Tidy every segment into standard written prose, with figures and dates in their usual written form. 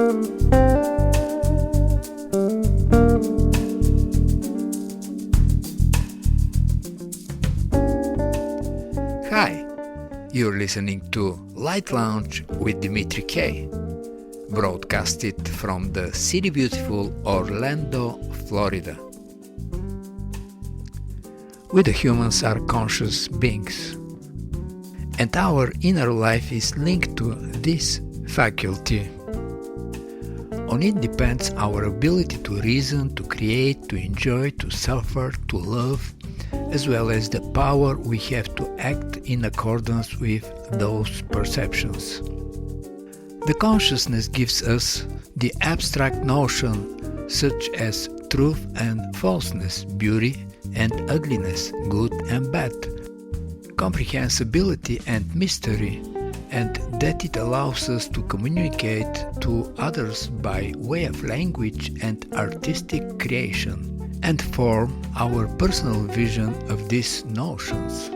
Hi, you're listening to Light Lounge with Dimitri K, broadcasted from the city beautiful Orlando, Florida. We the humans are conscious beings, and our inner life is linked to this faculty. On it depends our ability to reason, to create, to enjoy, to suffer, to love, as well as the power we have to act in accordance with those perceptions. The consciousness gives us the abstract notion such as truth and falseness, beauty and ugliness, good and bad, comprehensibility and mystery, and that it allows us to communicate to others by way of language and artistic creation, and form our personal vision of these notions.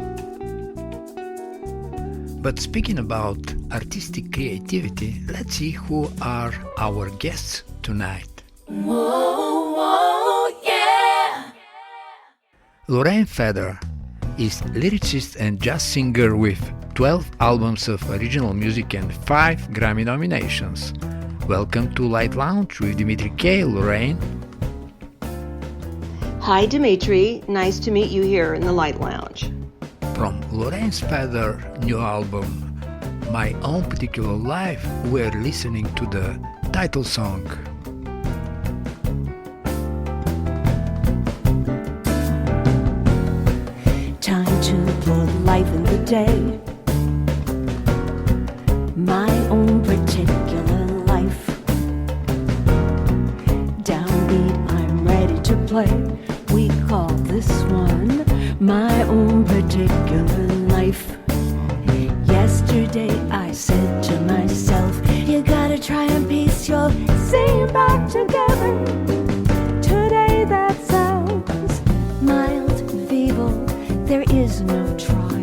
But speaking about artistic creativity, let's see who are our guests tonight. Whoa, whoa, yeah! Lorraine is lyricist and jazz singer with 12 albums of original music and 5 Grammy nominations. Welcome to Light Lounge with Dimitri K. Lorraine. Hi Dimitri, nice to meet you here in the Light Lounge. From Lorraine Feder's new album, My Own Particular Life, we're listening to the title song. Time to put life in the day. My own particular life. Downbeat, I'm ready to play. We call this one my own particular life. Yesterday I said to myself, you gotta try and piece your scene back together. Today that sounds mild, feeble, there is no try.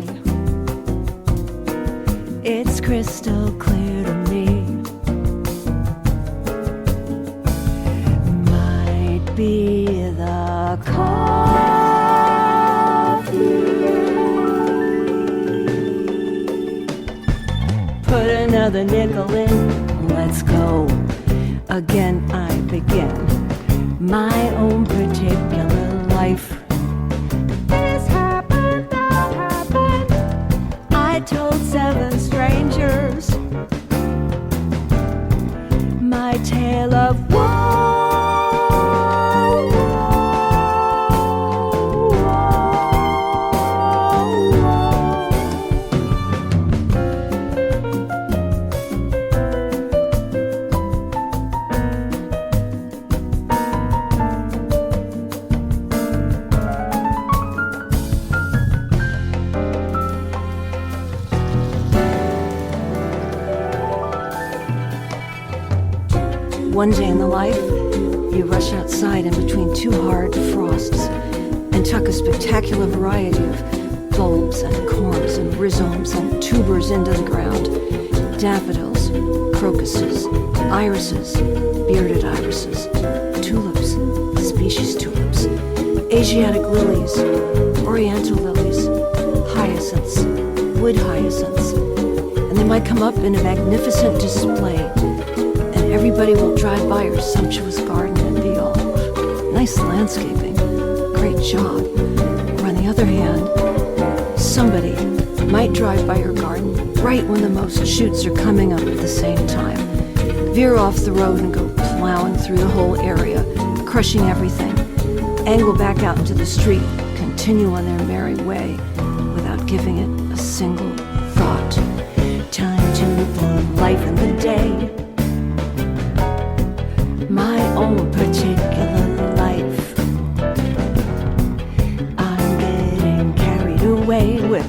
It's crystal clear to me. Might be the coffee. Put another nickel in, let's go. Again I begin my own particular life. This happened, that happened. I told 7 strangers my tale of woe. One day in the life, you rush outside in between 2 hard frosts and tuck a spectacular variety of bulbs and corms and rhizomes and tubers into the ground. Daffodils, crocuses, irises, bearded irises, tulips, species tulips, Asiatic lilies, oriental lilies, hyacinths, wood hyacinths, and they might come up in a magnificent display. Everybody will drive by your sumptuous garden and be all, nice landscaping, great job. Or on the other hand, somebody might drive by your garden right when the most shoots are coming up at the same time, veer off the road and go plowing through the whole area, crushing everything, angle back out into the street, continue on their merry way without giving it a single thought. Time to put life in the day. My own particular life. I'm getting carried away with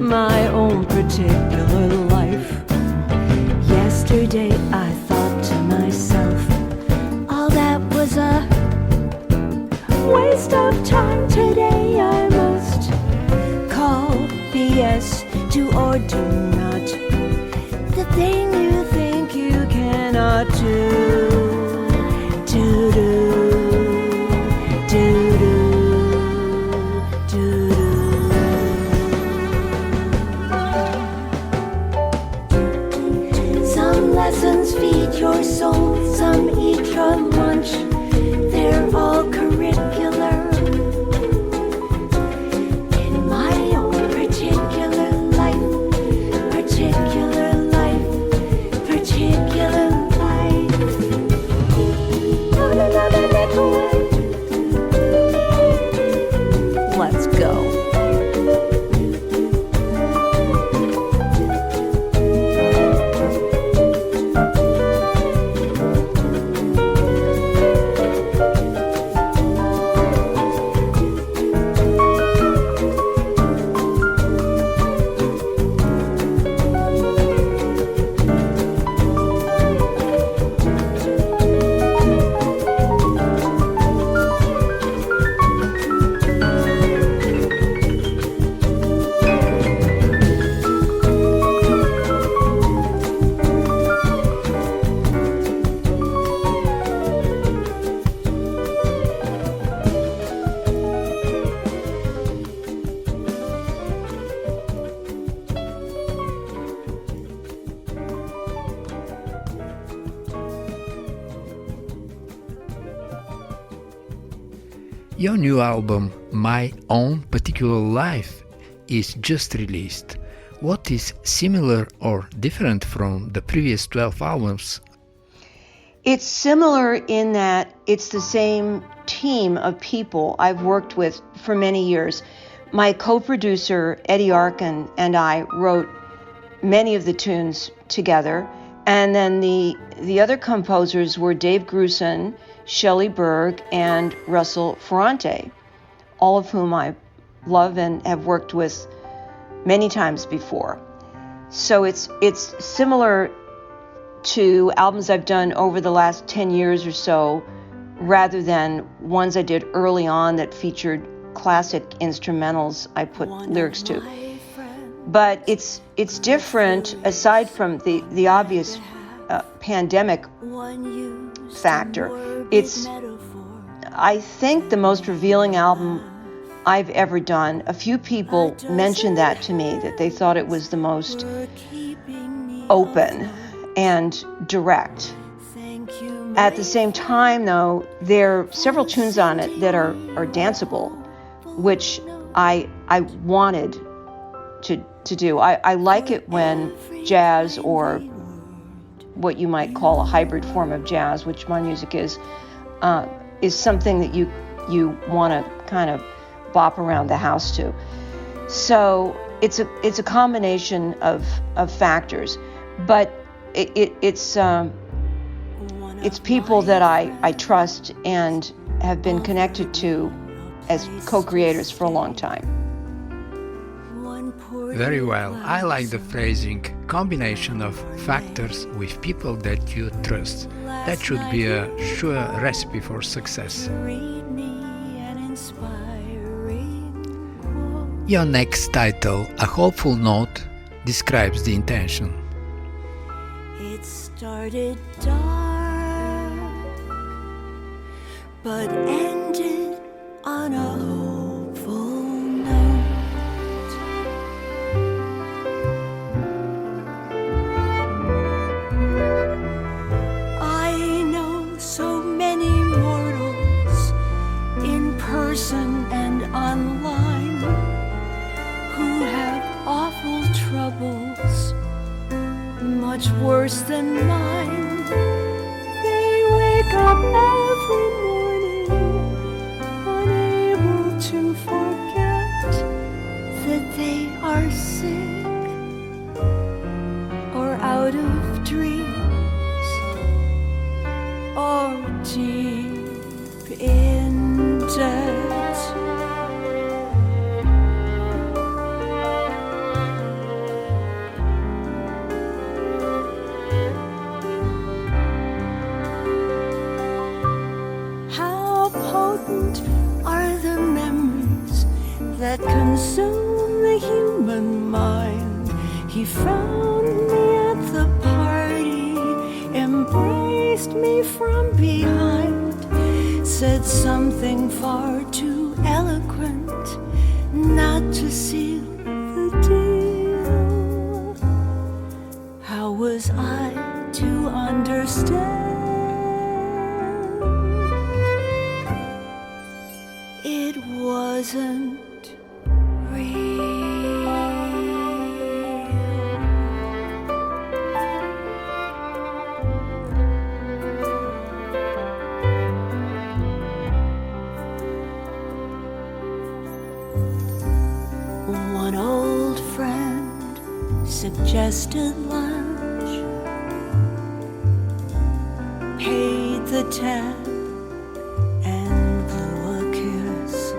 my own particular life. Yesterday I thought to myself, all that was a waste of time. Today I must call BS, do or do not. The thing you think you Some lessons feed your soul, some eat your lunch. They're all curricular. In my own particular life, particular life, particular life. Let's go. Your new album, My Own Particular Life, is just released. What is similar or different from the previous 12 albums? It's similar in that it's the same team of people I've worked with for many years. My co-producer, Eddie Arkin, and I wrote many of the tunes together. And then the other composers were Dave Grusin, Shelley Berg, and Russell Ferrante, all of whom I love and have worked with many times before. So it's similar to albums I've done over the last 10 years or so, rather than ones I did early on that featured classic instrumentals I put lyrics to. But it's different aside from the obvious pandemic factor. It's, I think, the most revealing album I've ever done. A few people mentioned that to me, that they thought it was the most open and direct. At the same time, though, there are several tunes on it that are danceable, which I wanted to do. I like it when jazz, or what you might call a hybrid form of jazz, which my music is something that you want to kind of bop around the house to. So it's a combination of factors, but it's people that I trust and have been connected to as co-creators for a long time. Very well. I like the phrasing, combination of factors with people that you trust. That should be a sure recipe for success. Your next title, A Hopeful Note, describes the intention. It started dark, but ended on a hopeful note. I know so many mortals in person and online who have awful troubles, much worse than mine. They wake up every morning unable to forget that they are sick or out of dreams or deep in debt. Are the memories that consume the human mind? He found me at the party, embraced embraced me from behind, said something far too eloquent not to seal the deal. How was I to understand? It wasn't real. One old friend suggested lunch, paid the tab and blew a kiss.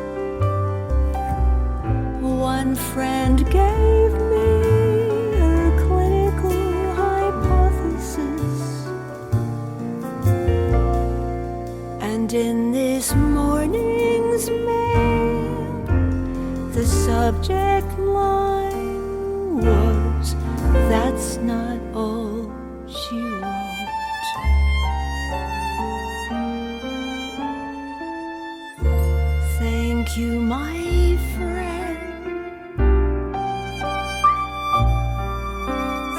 One friend gave me her clinical hypothesis, and in this morning's mail, the subject line was, "That's not all she wrote." Thank you, my friend,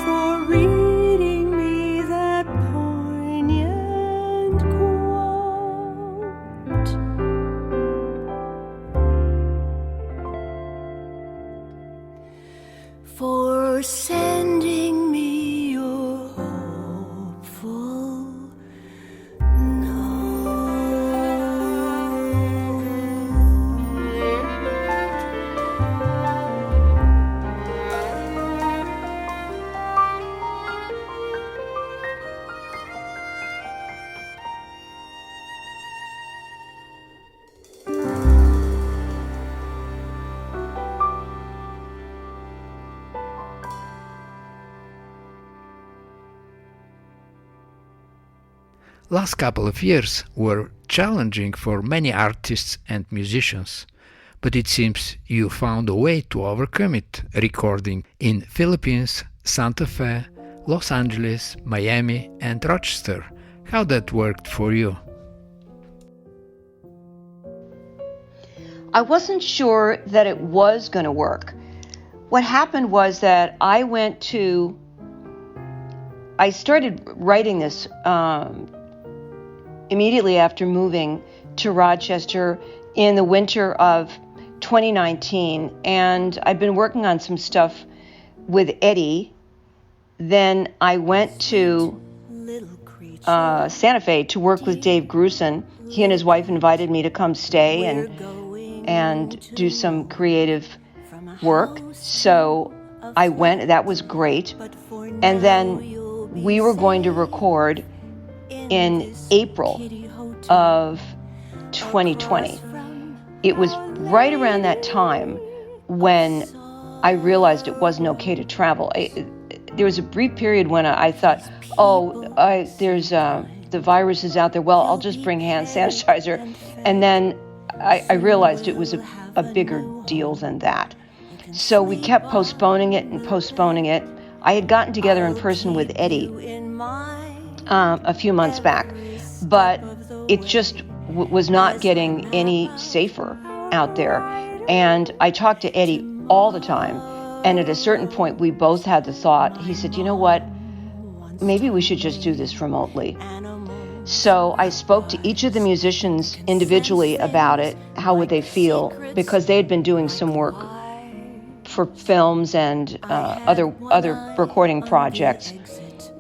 for reading me that poignant quote. For sending me your hopeful Last couple of years were challenging for many artists and musicians, but it seems you found a way to overcome it, recording in Philippines, Santa Fe, Los Angeles, Miami and Rochester. How that worked for you? I wasn't sure that it was going to work. What happened was that I started writing this immediately after moving to Rochester in the winter of 2019, and I've been working on some stuff with Eddie. Then I went to Santa Fe to work with Dave Grusin. He and his wife invited me to come stay and do some creative work. So I went. That was great. And then we were going to record in April of 2020. It was right around that time when I realized it wasn't okay to travel. There was a brief period when I thought, there's the virus is out there. Well, I'll just bring hand sanitizer. And then I realized it was a bigger deal than that. So we kept postponing it. I had gotten together in person with Eddie a few months back, but it just was not getting any safer out there. And I talked to Eddie all the time, and at a certain point we both had the thought, he said, you know what, maybe we should just do this remotely. So I spoke to each of the musicians individually about it, how would they feel, because they had been doing some work for films and other recording projects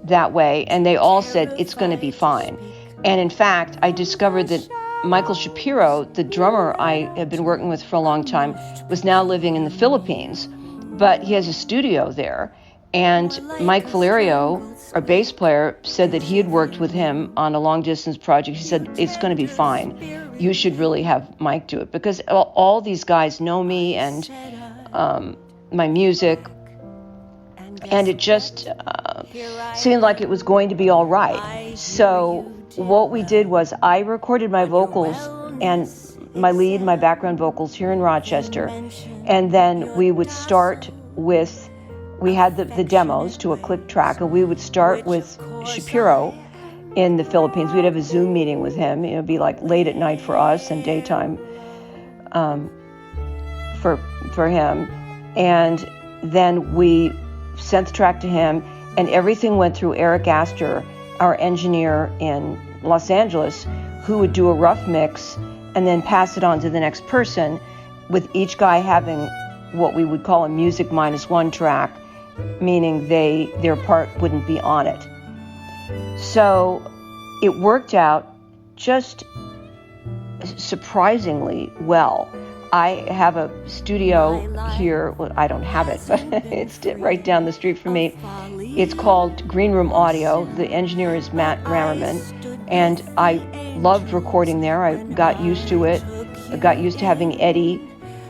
that way, and they all said it's going to be fine. And in fact, I discovered that Michael Shapiro, the drummer I had been working with for a long time, was now living in the Philippines, but he has a studio there. And Mike Valerio, our bass player, said that he had worked with him on a long-distance project. He said, it's going to be fine. You should really have Mike do it, because all these guys know me and my music, and it just seemed like it was going to be all right. So what we did was I recorded my vocals and my background vocals here in Rochester, and then we would start with, we had the demos to a click track, and we would start with Shapiro in the Philippines. We'd have a Zoom meeting with him. It would be like late at night for us and daytime for him. And then we sent the track to him, and everything went through Eric Astor, our engineer in Los Angeles, who would do a rough mix and then pass it on to the next person, with each guy having what we would call a music -1 track, meaning their part wouldn't be on it. So it worked out just surprisingly well. I have a studio here. Well, I don't have it, but it's right down the street from me. It's called Green Room Audio. The engineer is Matt Rammerman, and I loved recording there. I got used to it. I got used to having Eddie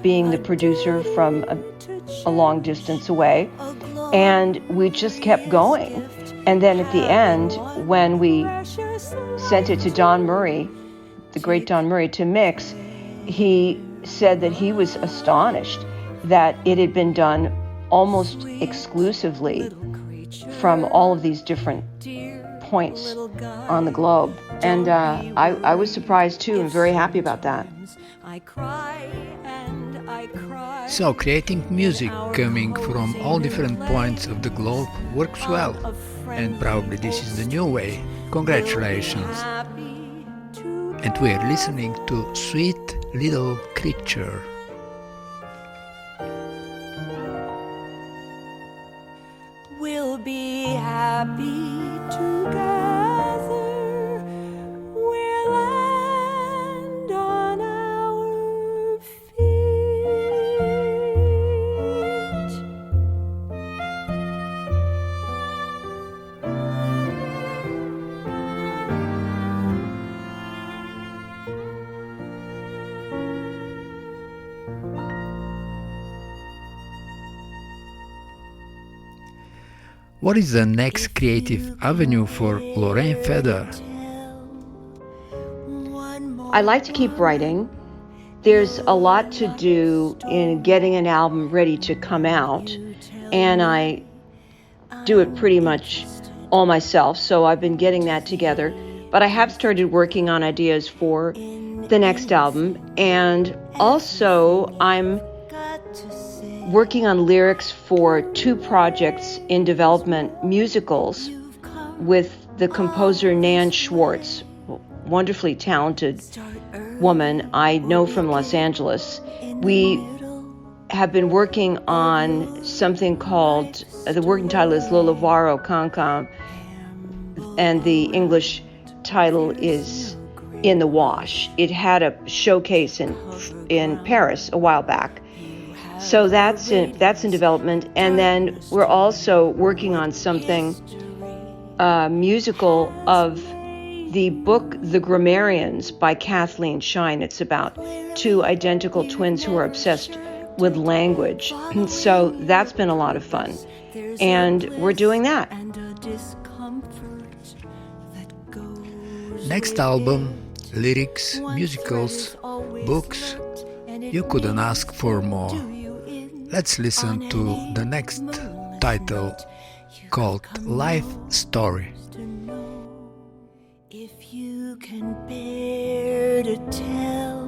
being the producer from a long distance away, and we just kept going. And then at the end, when we sent it to Don Murray, the great Don Murray, to mix, he said that he was astonished that it had been done almost exclusively from all of these different points on the globe. And I was surprised too, and very happy about that. So creating music coming from all different points of the globe works well, and probably this is the new way. Congratulations. And we are listening to Sweet Little Creature. We'll be happy together. We'll land on our feet. What is the next creative avenue for Lorraine Feder? I like to keep writing. There's a lot to do in getting an album ready to come out, and I do it pretty much all myself, so I've been getting that together. But I have started working on ideas for the next album, and also I'm working on lyrics for 2 projects in development, musicals, with the composer Nan Schwartz, wonderfully talented woman I know from Los Angeles. We have been working on something called, the working title is Lolavaro Cancan, and the English title is In the Wash. It had a showcase in Paris a while back. So that's in development. And then we're also working on something musical of the book The Grammarians by Kathleen Shine. It's about 2 identical twins who are obsessed with language. So that's been a lot of fun. And we're doing that. Next album, lyrics, musicals, books. You couldn't ask for more. Let's listen to the next title called Life Story. If you can bear to tell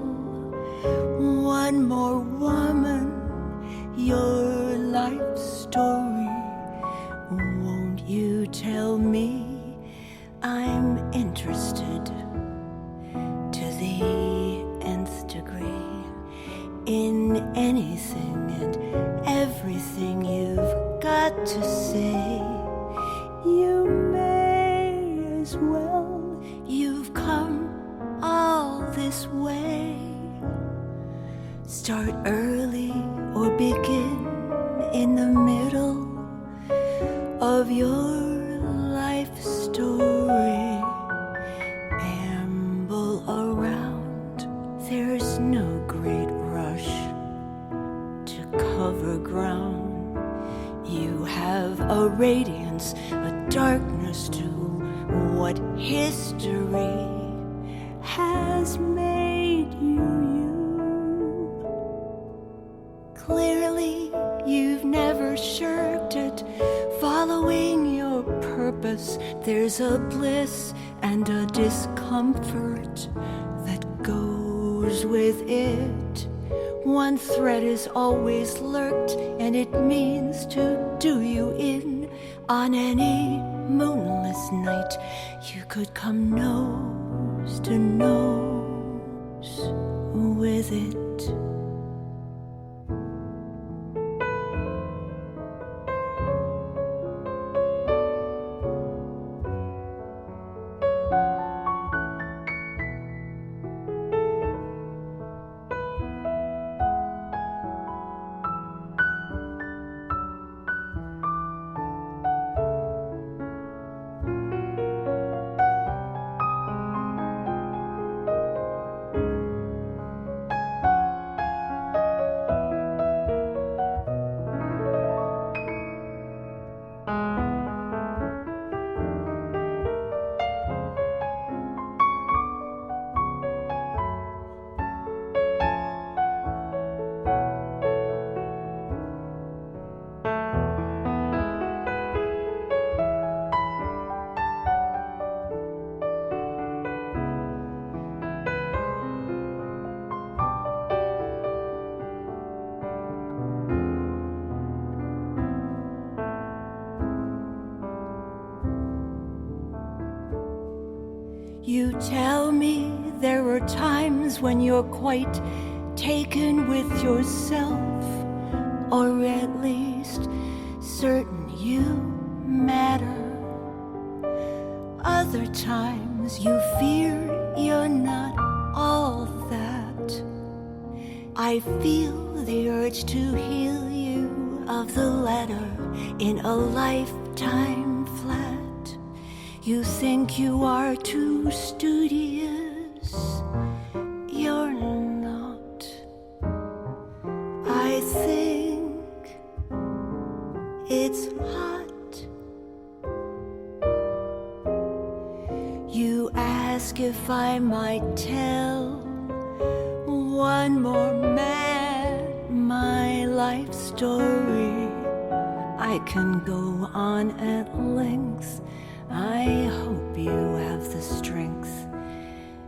one more woman your life story, won't you tell me? I'm interested to the nth degree in anything and everything you've got to say. You may as well, you've come all this way. Start early or begin in the middle of your life story. Amble around, there's no great rush to cover ground. You have a radiance, a darkness to what history has made you. Clearly, you've never shirked it, following your purpose. There's a bliss and a discomfort that goes with it. One thread is always lurked, and it means to do you in. On any moonless night, you could come nose to nose with it. You tell me there are times when you're quite taken with yourself, or at least certain you matter. Other times you fear you're not all that. I feel the urge to heal you of the latter in a lifetime flat. You think you are too studious, you're not. I think it's hot. You ask if I might tell one more man my life story. I can go on at length. I hope you have the strength.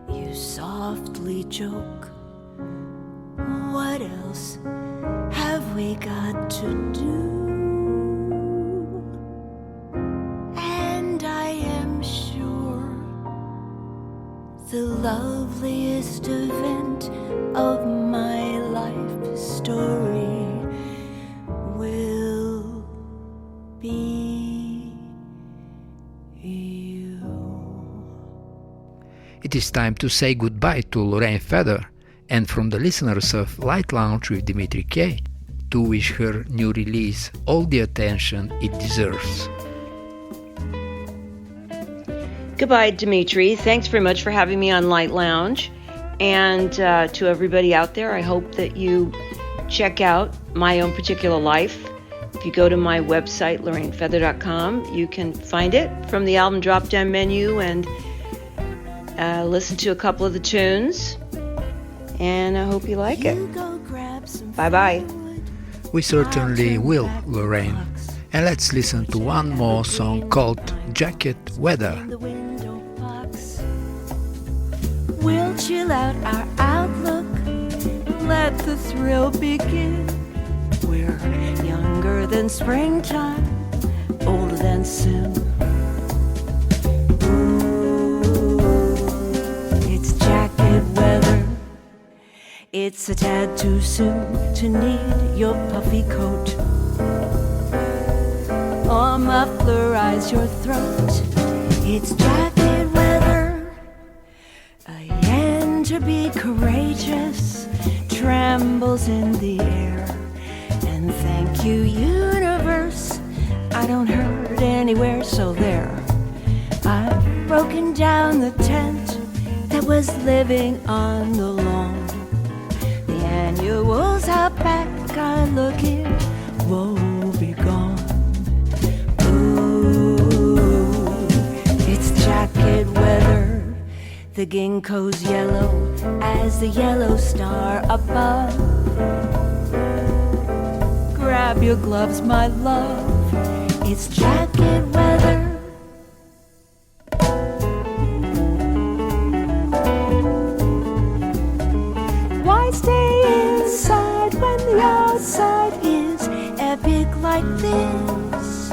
You softly joke. What else have we got to do? And I am sure the loveliest event of my life story will be you. It is time to say goodbye to Lorraine Feather, and from the listeners of Light Lounge with Dimitri K, to wish her new release all the attention it deserves. Goodbye, Dimitri. Thanks very much for having me on Light Lounge. And to everybody out there, I hope that you check out My Own Particular Life. If you go to my website, LorraineFeather.com, you can find it from the album drop-down menu and listen to a couple of the tunes. And I hope you like it. Bye-bye. We certainly will, Lorraine. And let's listen to one more song called Jacket Weather. We'll chill out our outlook, let the thrill begin. We're younger than springtime, older than sin. Ooh, it's jacket weather. It's a tad too soon to need your puffy coat or mufflerize your throat. It's jacket weather. A yen to be courageous trembles in the air. And thank you, universe, I don't hurt anywhere, so there. I've broken down the tent that was living on the lawn. The annuals out back are looking, woe be gone. Ooh, it's jacket weather. The ginkgo's yellow as the yellow star above. Grab your gloves, my love. It's jacket weather. like this.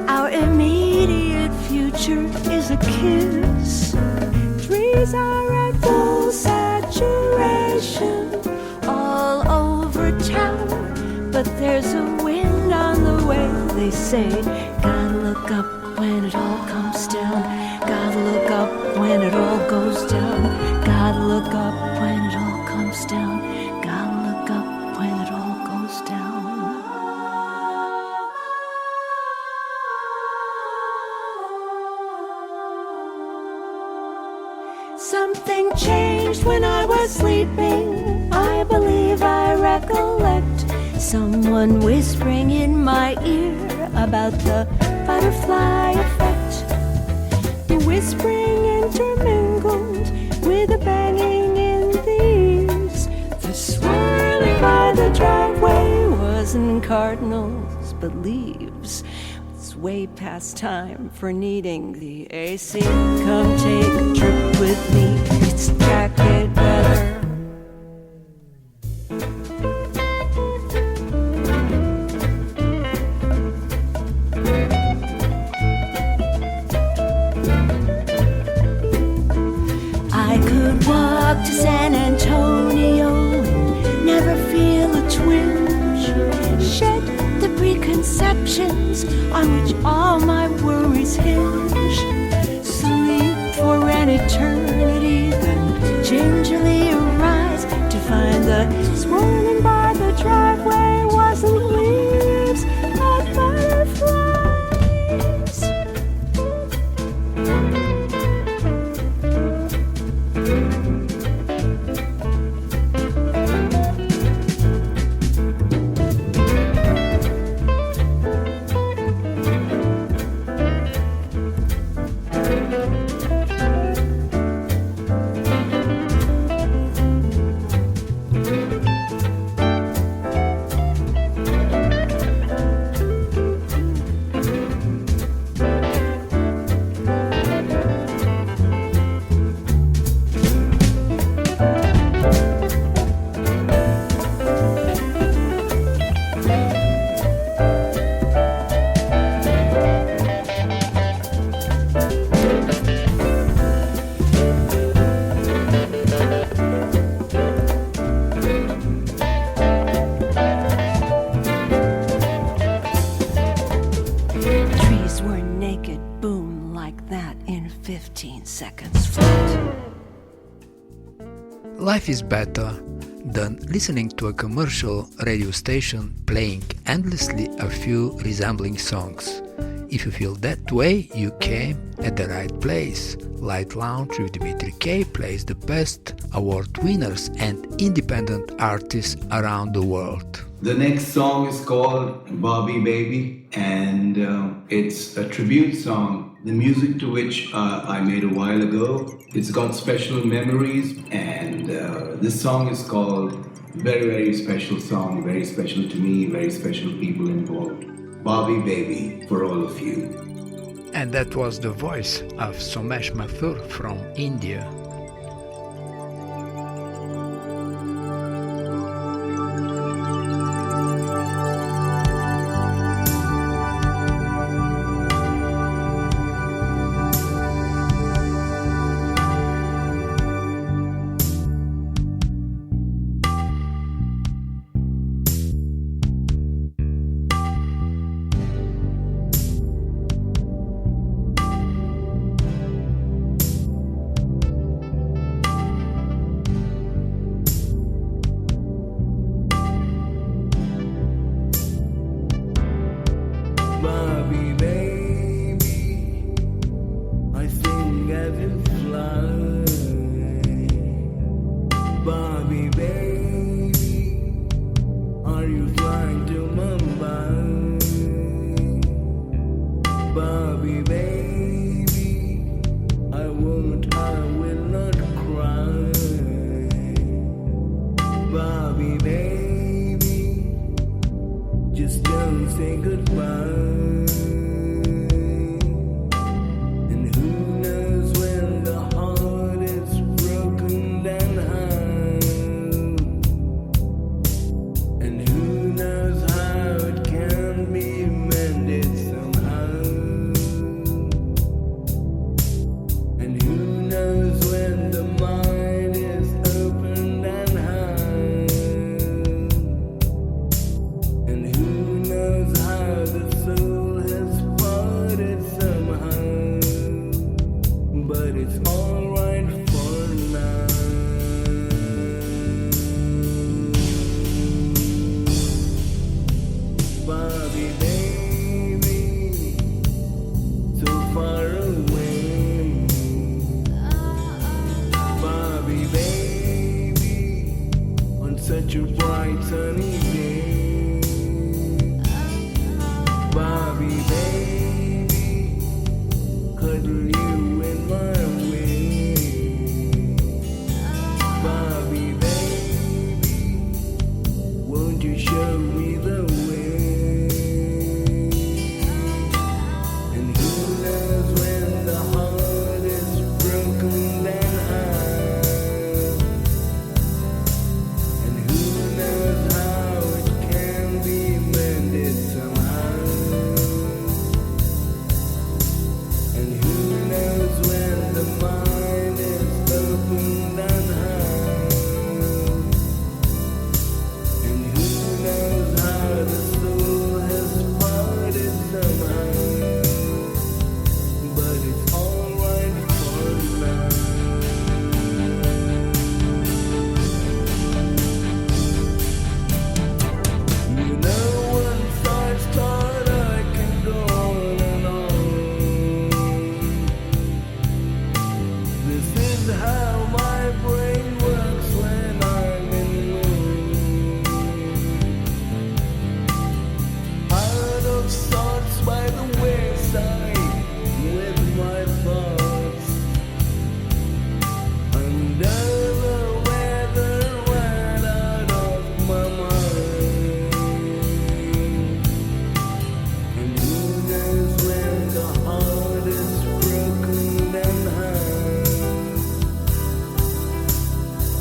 Our immediate future is a kiss. Trees are at full saturation all over town, but there's a wind on the way. They say, gotta look up when it all comes down. Gotta look up when it all goes down. Gotta look up when it all comes down. Gotta look up when it all goes down. Something changed when I was sleeping. I believe I recollect someone whispering in my ear about the butterfly effect. The whispering intermingled with the banging in the ears. The swirling by the driveway wasn't cardinals but leaves. It's way past time for needing the AC. Come take a trip with me. It's jacket weather. Walk to San Antonio and never feel a twinge. Shed the preconceptions on which all my worries hinge. Sleep for an eternity, then gingerly arise to find the swirling by the driveway wasn't leaves but butterflies. Life is better than listening to a commercial radio station playing endlessly a few resembling songs. If you feel that way, you came at the right place. Light Lounge with Dimitri K plays the best award winners and independent artists around the world. The next song is called Barbie Baby, and it's a tribute song, the music to which I made a while ago. It's got special memories, and this song is called very, very special song, very special to me, very special people involved. Barbie Baby for all of you. And that was the voice of Somesh Mathur from India. Barbie baby, I think I will fly. Barbie baby, are you flying to Mumbai? Barbie baby, I will not cry. Barbie baby, just don't say goodbye. Can be Barbie baby, so far away. Barbie baby, on such a bright sunny day. Barbie baby, cuddle you in my way. Barbie baby, won't you show me the way? And who knows when the heart is broken then how? And who knows how it can be mended somehow? And who knows when the mind is opened and how? And who knows how the soul has parted somehow? But it's alright for now. You know once I start I can go on and on. This is how my brain works when I'm in mood. Out of sorts by the wayside with my thoughts. Under the weather right out of my mind. And who knows when the heart is broken and how?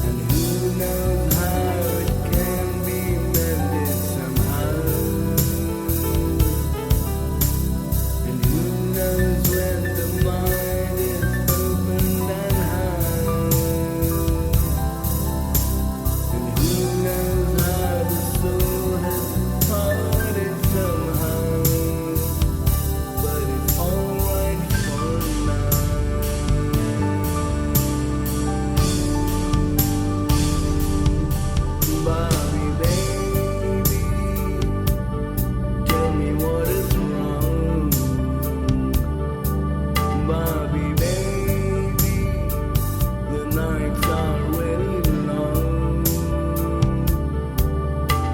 And who knows how it can be mended somehow? And who knows when the mind is opened and how? And who knows how the soul has parted somehow? But it's alright for now. Barbie baby, tell me what is wrong. Barbie baby, the nights are really long.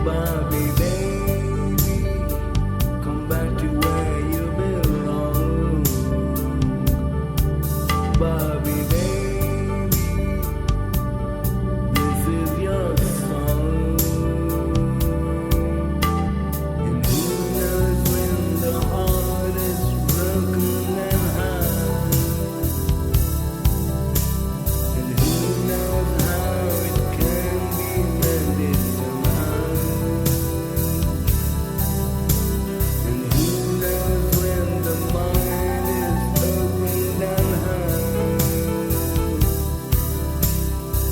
Barbie baby, come back to where you belong. Barbie baby, this is your song. And who knows when the heart is broken and how? And who knows how it can be mended somehow? And who knows when the mind is opened and how?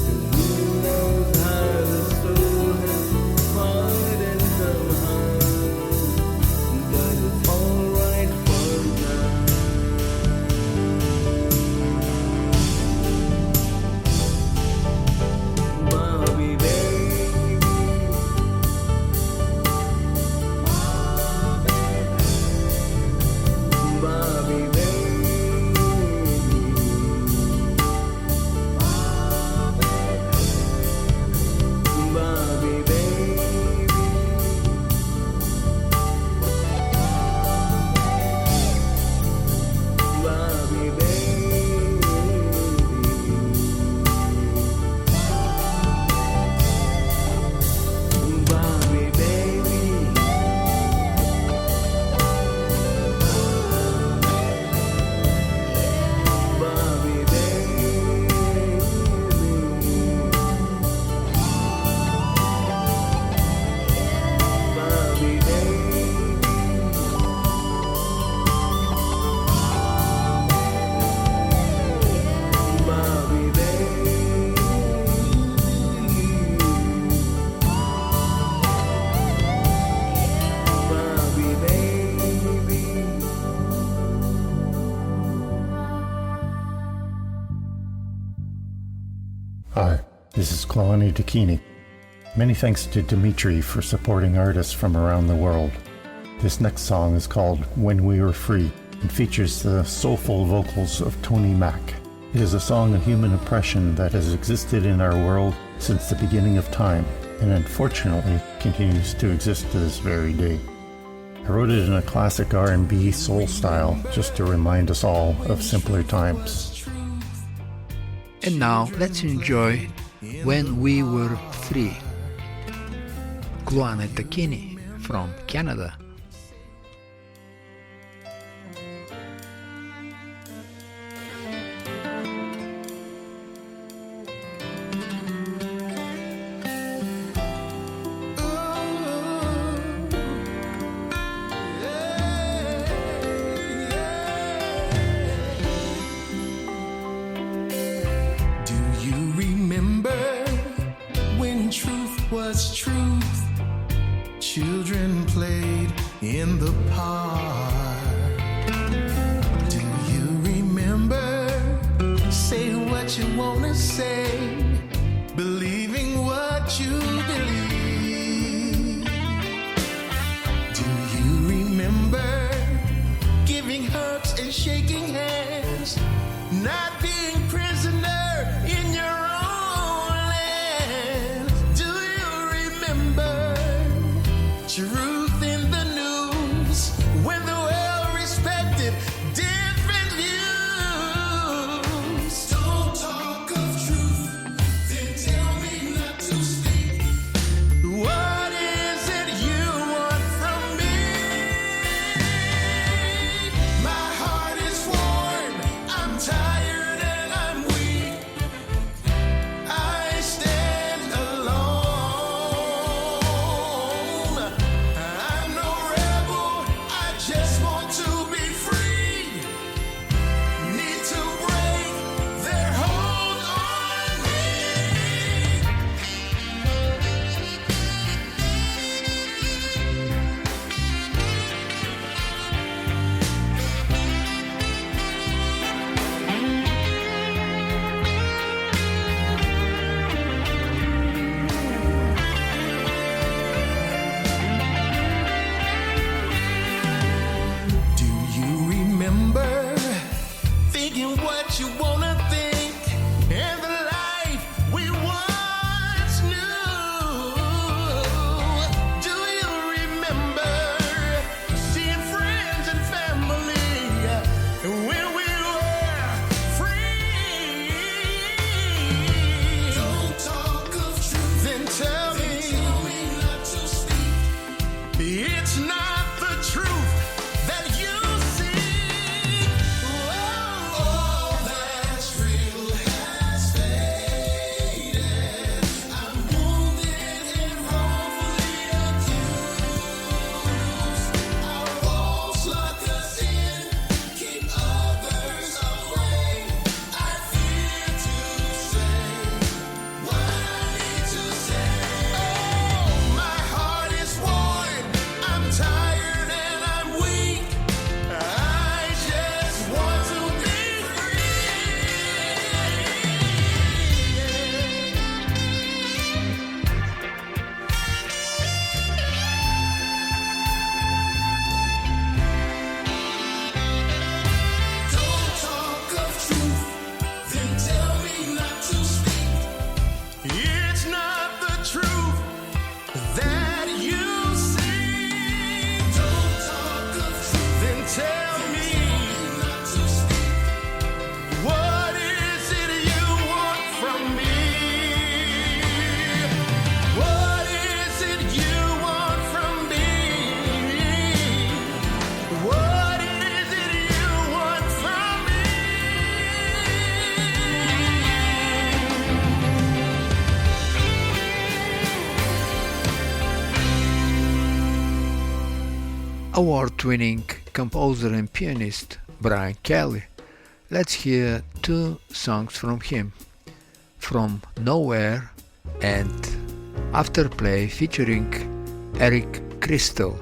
And who knows how the soul has parted somehow? But it's alright for now. Barbie baby, Barbie baby, Barbie baby, Barbie baby, Barbie baby, Barbie baby, Barbie baby, Barbie baby, Barbie baby. Hi, this is Kluane Takhini. Many thanks to Dimitri for supporting artists from around the world. This next song is called When We Were Free and features the soulful vocals of Tony Mack. It is a song of human oppression that has existed in our world since the beginning of time and unfortunately continues to exist to this very day. I wrote it in a classic R&B soul style just to remind us all of simpler times. And now let's enjoy When We Were Free. Kluane Takhini from Canada. Was truth. Children played in the park. Do you remember? Say what you wanna say, believing what you believe. Do you remember giving hugs and shaking hands, not being prisoner in your truth in the news when the well-respected different views? Don't talk of truth, then tell me not to speak. What is it you want from me? My heart is worn, I'm tired and I'm weak. I stand alone. You wanna think and the life we once knew. Do you remember seeing friends and family when we were free? Don't talk of truth, then tell me not to speak. It's not the truth that you see. Award-winning composer and pianist Brian Kelly. Let's hear two songs from him, From Nowhere and Afterplay featuring Eric Crystal.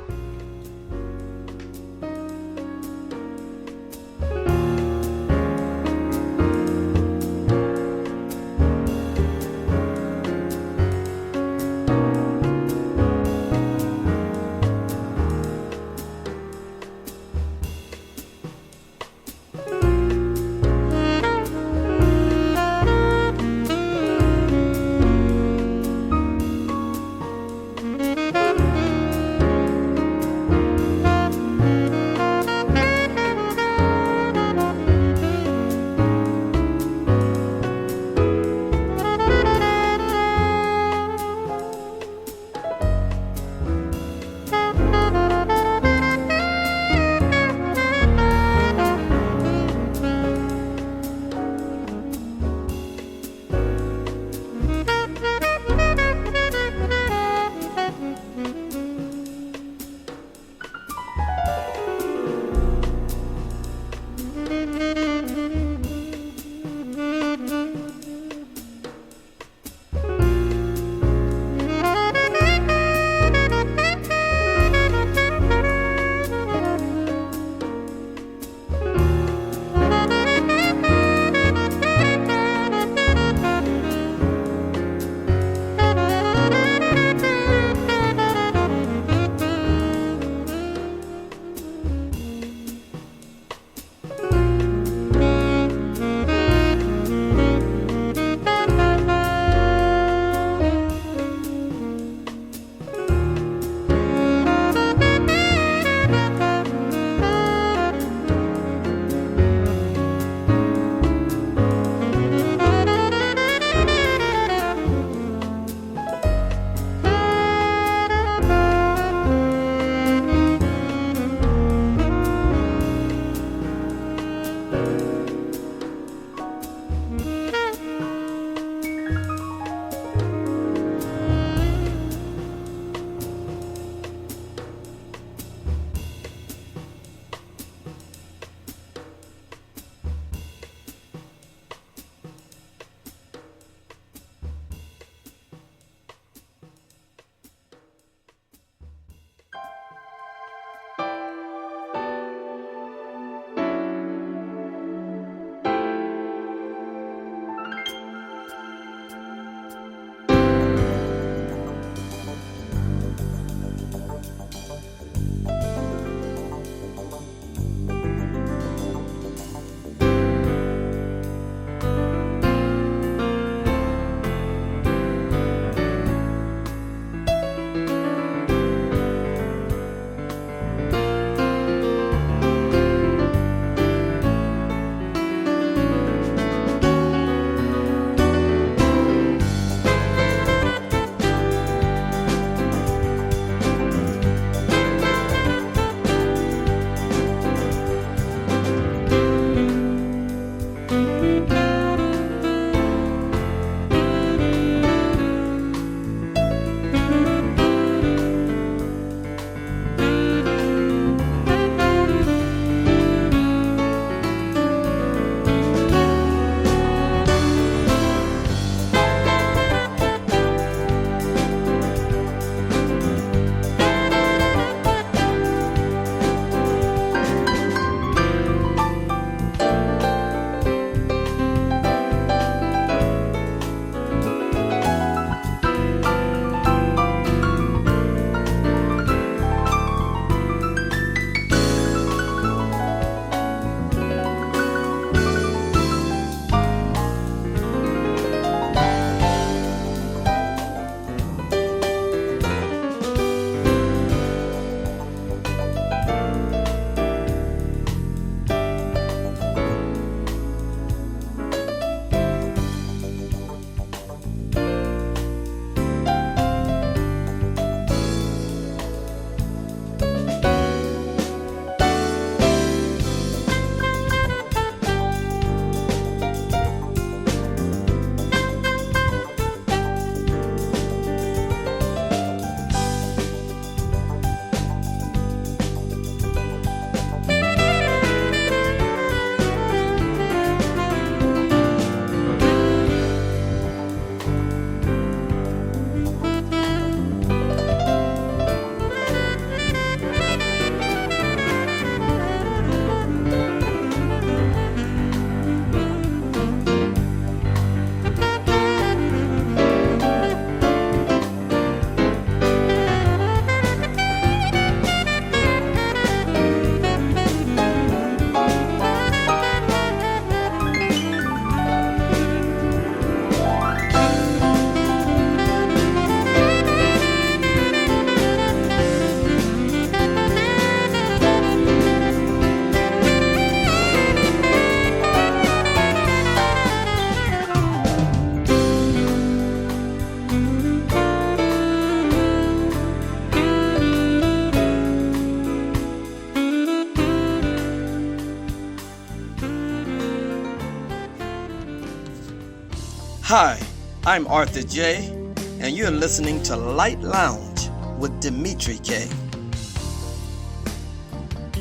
Hi, I'm Arthur J., and you're listening to Light Lounge with Dimitri K.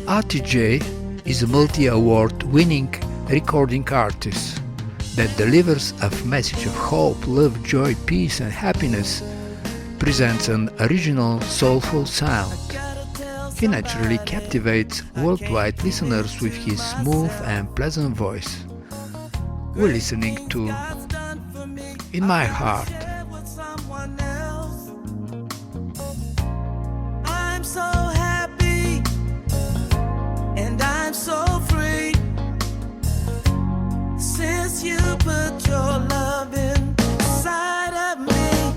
RTJ is a multi-award winning recording artist that delivers a message of hope, love, joy, peace and happiness, presents an original soulful sound. He naturally captivates worldwide listeners with his smooth and pleasant voice. We're listening to In My Heart. I'm so happy and I'm so free since you put your love inside of me.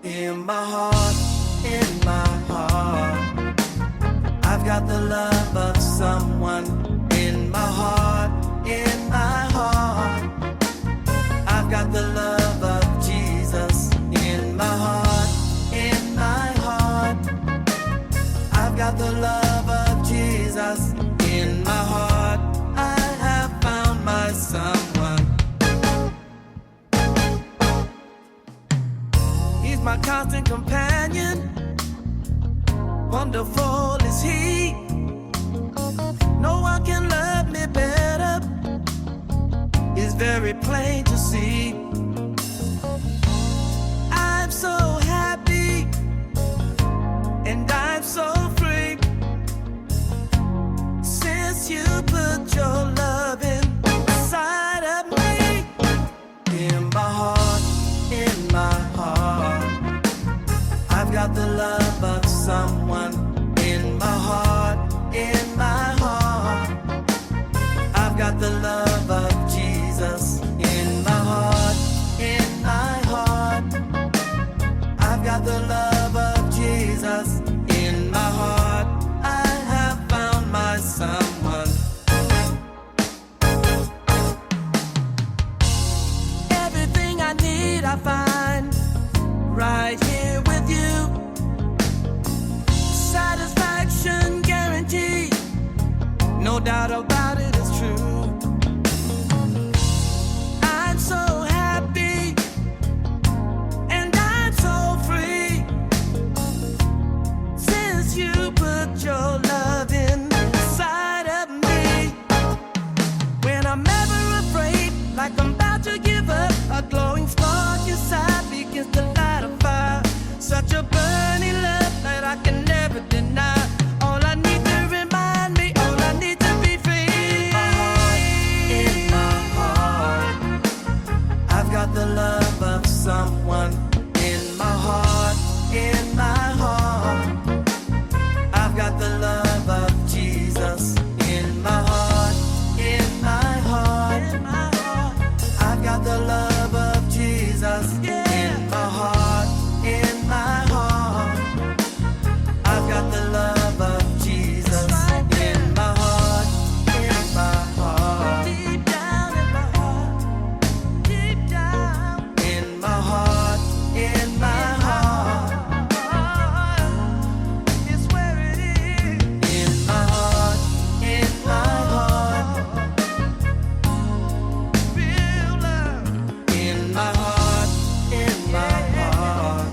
In my heart, in my heart, I've got the love of someone. In my heart, in my heart, I've got the love of Jesus. In my heart, in my heart, I've got the love of Jesus. In my heart, I have found my someone. He's my constant companion. Wonderful is he. No one can love me better. It's very plain to see. I'm so happy and I'm so free since you put your love inside of me. In my heart, in my heart, I've got the love of someone. In my heart, in my heart, I've got the love of Jesus. In my heart, in my heart, I've got the love of Jesus. In my heart, I have found my someone. Everything I need I find right here with you. Satisfaction guaranteed, no doubt about it, it's true. I'm so happy and I'm so free since you put your love inside of me. When I'm ever afraid, like I'm about to give up, a glowing spark inside begins to light a fire. Such a burning love that I can never deny. All I need to remind me, all I need to be free. In my heart, I've got the love of someone. In my heart, in my heart, I've got the love of Jesus. In my heart, in my heart, I've got the love of Jesus. In my heart, in my heart, I've got the love of Jesus. In my heart, in my heart, deep down in my heart, deep down in my heart, in my heart, it's where it is. In my heart, in my heart, real love. In my heart, in my heart,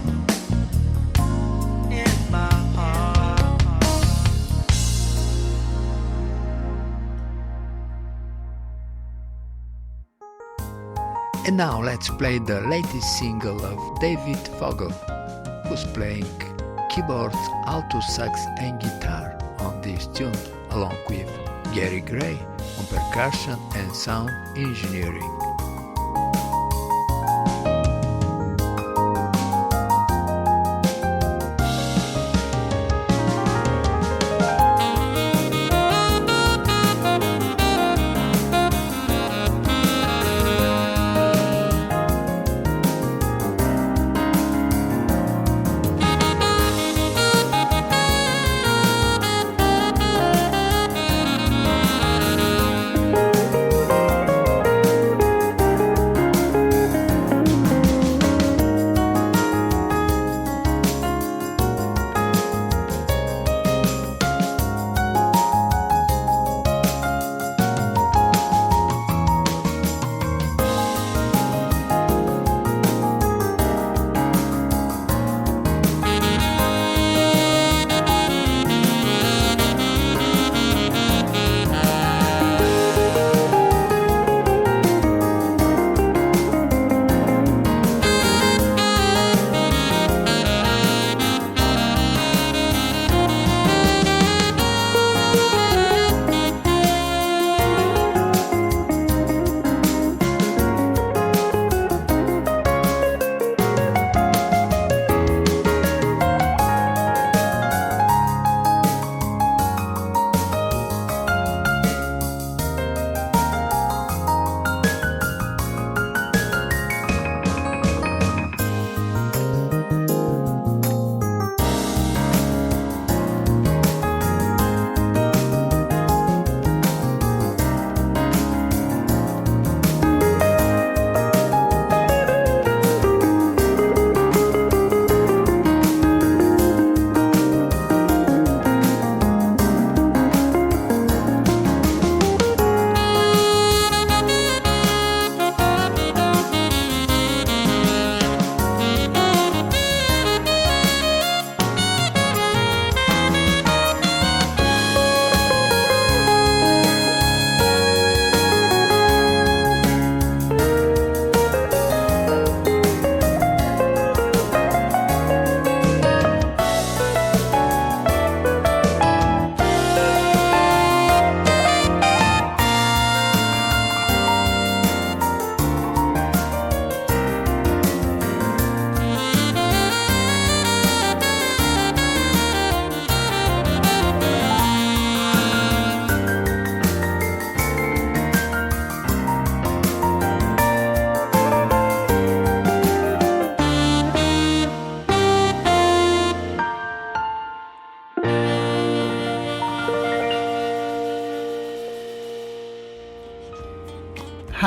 in my heart. And now let's play the latest single of David Vogel, who's playing keyboards, alto sax and guitar on this tune, along with Gary Gray on percussion and sound engineering.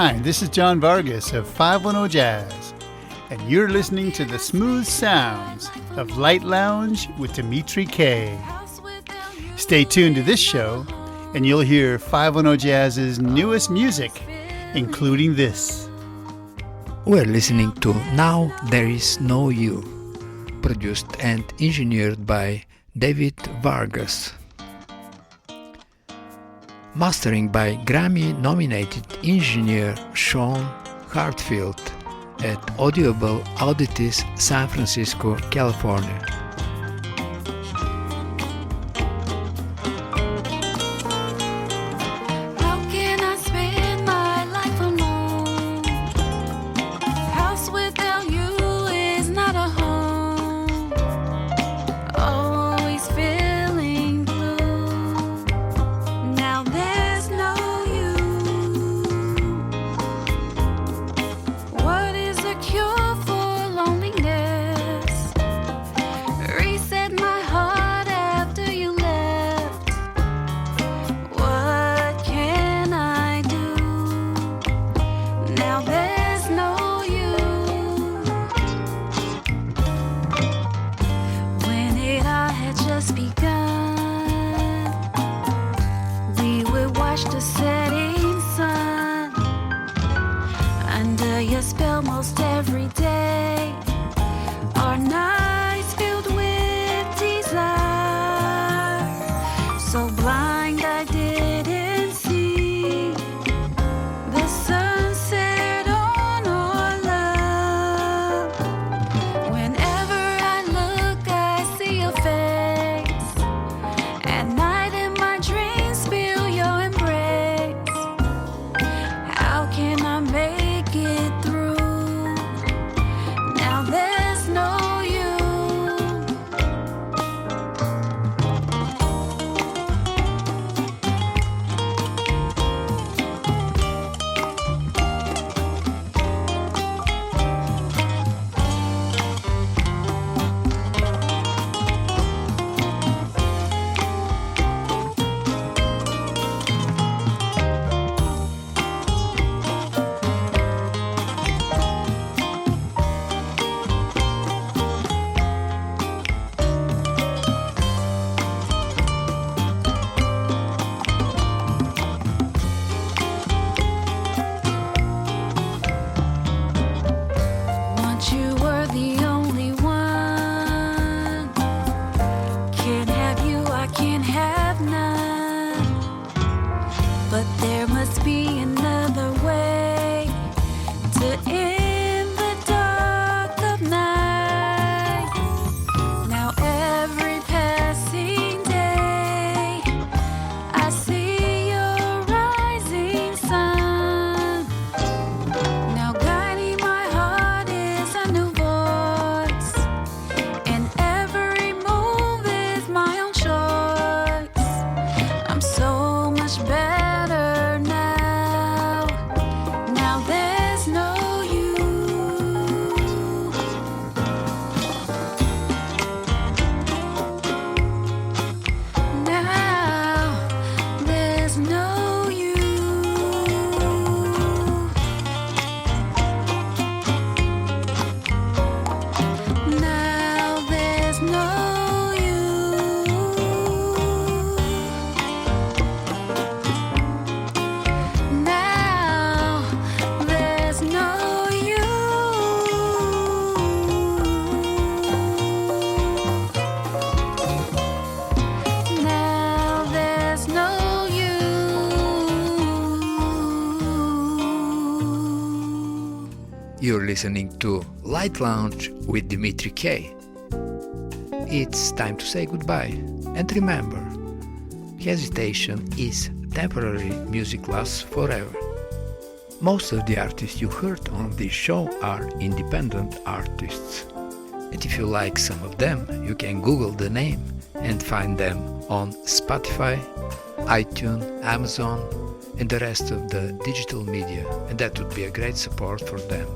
Hi, this is John Vargas of 510 Jazz, and you're listening to the smooth sounds of Light Lounge with Dimitri K. Stay tuned to this show, and you'll hear 510 Jazz's newest music, including this. We're listening to Now There Is No You, produced and engineered by David Vargas. Mastering by Grammy-nominated engineer Sean Hartfield at Audible Oddities, San Francisco, California. You're listening to Light Lounge with Dimitri K. It's time to say goodbye. And remember, hesitation is temporary, music lasts forever. Most of the artists you heard on this show are independent artists. And if you like some of them, you can Google the name and find them on Spotify, iTunes, Amazon, and the rest of the digital media, and that would be a great support for them.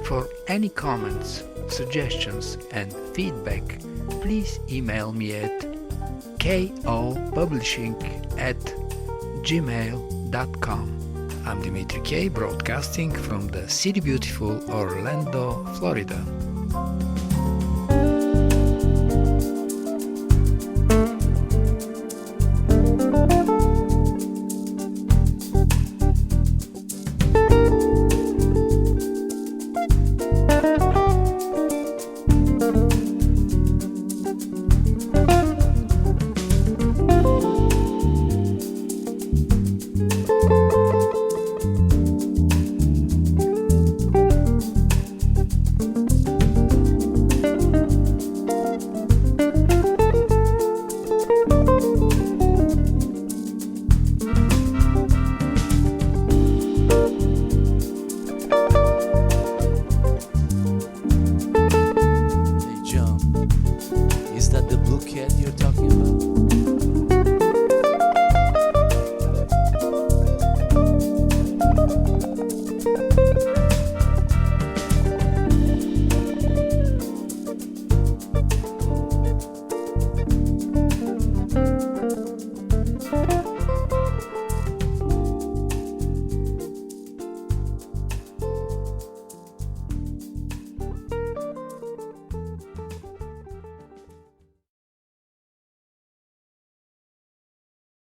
For any comments, suggestions and feedback, please email me at kopublishing@gmail.com. I'm Dimitri K, broadcasting from the city beautiful Orlando, Florida.